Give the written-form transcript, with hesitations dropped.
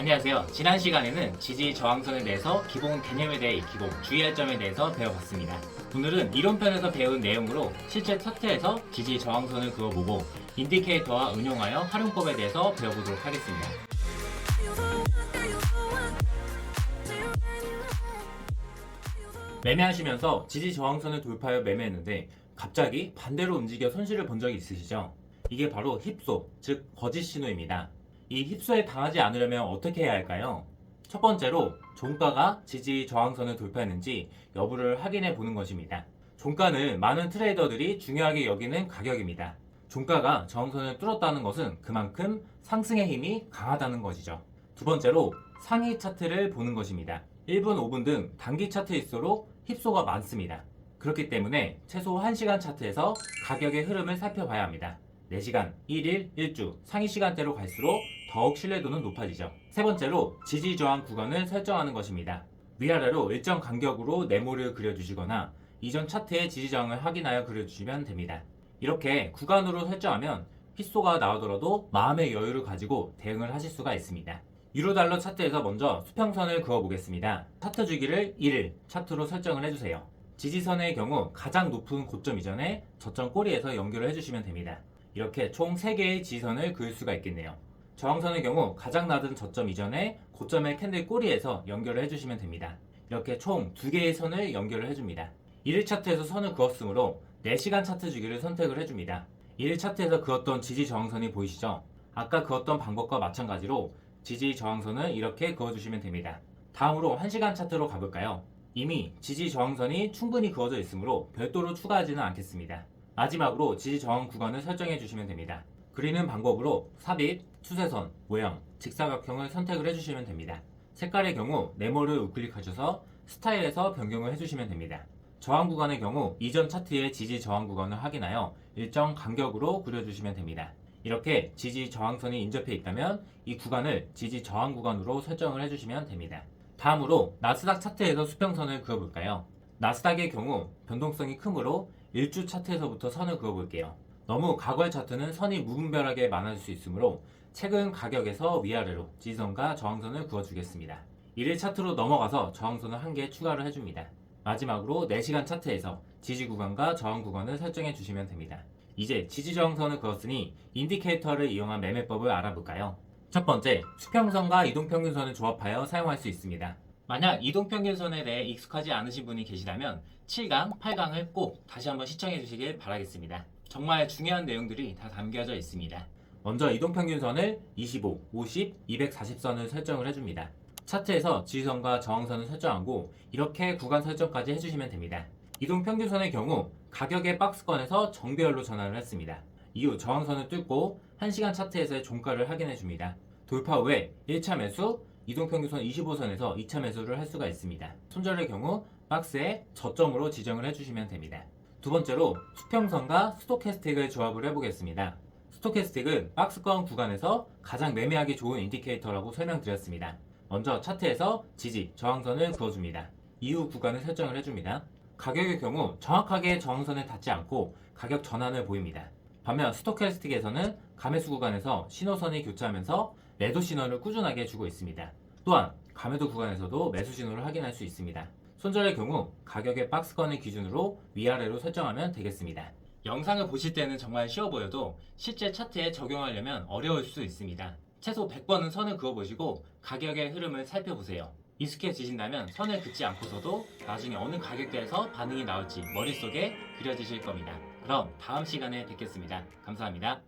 안녕하세요. 지난 시간에는 지지 저항선에 대해서 기본 개념에 대해 익히고 주의할 점에 대해서 배워봤습니다. 오늘은 이론편에서 배운 내용으로 실제 차트에서 지지 저항선을 그어보고 인디케이터와 응용하여 활용법에 대해서 배워보도록 하겠습니다. 매매하시면서 지지 저항선을 돌파하여 매매했는데 갑자기 반대로 움직여 손실을 본 적이 있으시죠? 이게 바로 힙소, 즉 거짓 신호입니다. 이 힙소에 당하지 않으려면 어떻게 해야 할까요? 첫 번째로 종가가 지지 저항선을 돌파했는지 여부를 확인해 보는 것입니다. 종가는 많은 트레이더들이 중요하게 여기는 가격입니다. 종가가 저항선을 뚫었다는 것은 그만큼 상승의 힘이 강하다는 것이죠. 두 번째로 상위 차트를 보는 것입니다. 1분, 5분 등 단기 차트일수록 힙소가 많습니다. 그렇기 때문에 최소 1시간 차트에서 가격의 흐름을 살펴봐야 합니다. 4시간, 1일, 1주, 상위 시간대로 갈수록 더욱 신뢰도는 높아지죠. 세 번째로 지지 저항 구간을 설정하는 것입니다. 위아래로 일정 간격으로 네모를 그려주시거나 이전 차트의 지지 저항을 확인하여 그려주시면 됩니다. 이렇게 구간으로 설정하면 핏소가 나오더라도 마음의 여유를 가지고 대응을 하실 수가 있습니다. 유로달러 차트에서 먼저 수평선을 그어보겠습니다. 차트 주기를 1일 차트로 설정을 해주세요. 지지선의 경우 가장 높은 고점 이전에 저점 꼬리에서 연결을 해주시면 됩니다. 이렇게 총 3개의 지지선을 그을 수가 있겠네요. 저항선의 경우 가장 낮은 저점 이전에 고점의 캔들 꼬리에서 연결을 해주시면 됩니다. 이렇게 총 2개의 선을 연결을 해줍니다. 1일 차트에서 선을 그었으므로 4시간 차트 주기를 선택을 해줍니다. 1일 차트에서 그었던 지지 저항선이 보이시죠? 아까 그었던 방법과 마찬가지로 지지 저항선을 이렇게 그어주시면 됩니다. 다음으로 1시간 차트로 가볼까요? 이미 지지 저항선이 충분히 그어져 있으므로 별도로 추가하지는 않겠습니다. 마지막으로 지지 저항 구간을 설정해 주시면 됩니다. 그리는 방법으로 삽입, 추세선, 모형, 직사각형을 선택을 해주시면 됩니다. 색깔의 경우 네모를 우클릭하셔서 스타일에서 변경을 해주시면 됩니다. 저항 구간의 경우 이전 차트의 지지 저항 구간을 확인하여 일정 간격으로 그려주시면 됩니다. 이렇게 지지 저항선이 인접해 있다면 이 구간을 지지 저항 구간으로 설정을 해주시면 됩니다. 다음으로 나스닥 차트에서 수평선을 그어볼까요? 나스닥의 경우 변동성이 크므로 1주 차트에서부터 선을 그어볼게요. 너무 과거의 차트는 선이 무분별하게 많아질 수 있으므로 최근 가격에서 위아래로 지지선과 저항선을 그어주겠습니다. 1일 차트로 넘어가서 저항선을 1개 추가를 해줍니다. 마지막으로 4시간 차트에서 지지 구간과 저항 구간을 설정해 주시면 됩니다. 이제 지지 저항선을 그었으니 인디케이터를 이용한 매매법을 알아볼까요? 첫 번째, 수평선과 이동평균선을 조합하여 사용할 수 있습니다. 만약 이동평균선에 대해 익숙하지 않으신 분이 계시다면 7강, 8강을 꼭 다시 한번 시청해 주시길 바라겠습니다. 정말 중요한 내용들이 다 담겨져 있습니다. 먼저 이동평균선을 25, 50, 240선을 설정을 해줍니다. 차트에서 지지선과 저항선을 설정하고 이렇게 구간 설정까지 해주시면 됩니다. 이동평균선의 경우 가격의 박스권에서 정배열로 전환을 했습니다. 이후 저항선을 뚫고 1시간 차트에서의 종가를 확인해 줍니다. 돌파 후에 1차 매수, 이동평균선 25선에서 2차 매수를 할 수가 있습니다. 손절의 경우 박스에 저점으로 지정을 해주시면 됩니다. 두 번째로 수평선과 스토캐스틱을 조합을 해보겠습니다. 스토캐스틱은 박스권 구간에서 가장 매매하기 좋은 인디케이터라고 설명드렸습니다. 먼저 차트에서 지지, 저항선을 그어줍니다. 이후 구간을 설정을 해줍니다. 가격의 경우 정확하게 저항선에 닿지 않고 가격 전환을 보입니다. 반면 스토캐스틱에서는 가매수 구간에서 신호선이 교차하면서 매도 신호를 꾸준하게 주고 있습니다. 또한 가매도 구간에서도 매수 신호를 확인할 수 있습니다. 손절의 경우 가격의 박스권을 기준으로 위아래로 설정하면 되겠습니다. 영상을 보실 때는 정말 쉬워 보여도 실제 차트에 적용하려면 어려울 수 있습니다. 최소 100번은 선을 그어보시고 가격의 흐름을 살펴보세요. 익숙해지신다면 선을 긋지 않고서도 나중에 어느 가격대에서 반응이 나올지 머릿속에 그려지실 겁니다. 그럼 다음 시간에 뵙겠습니다. 감사합니다.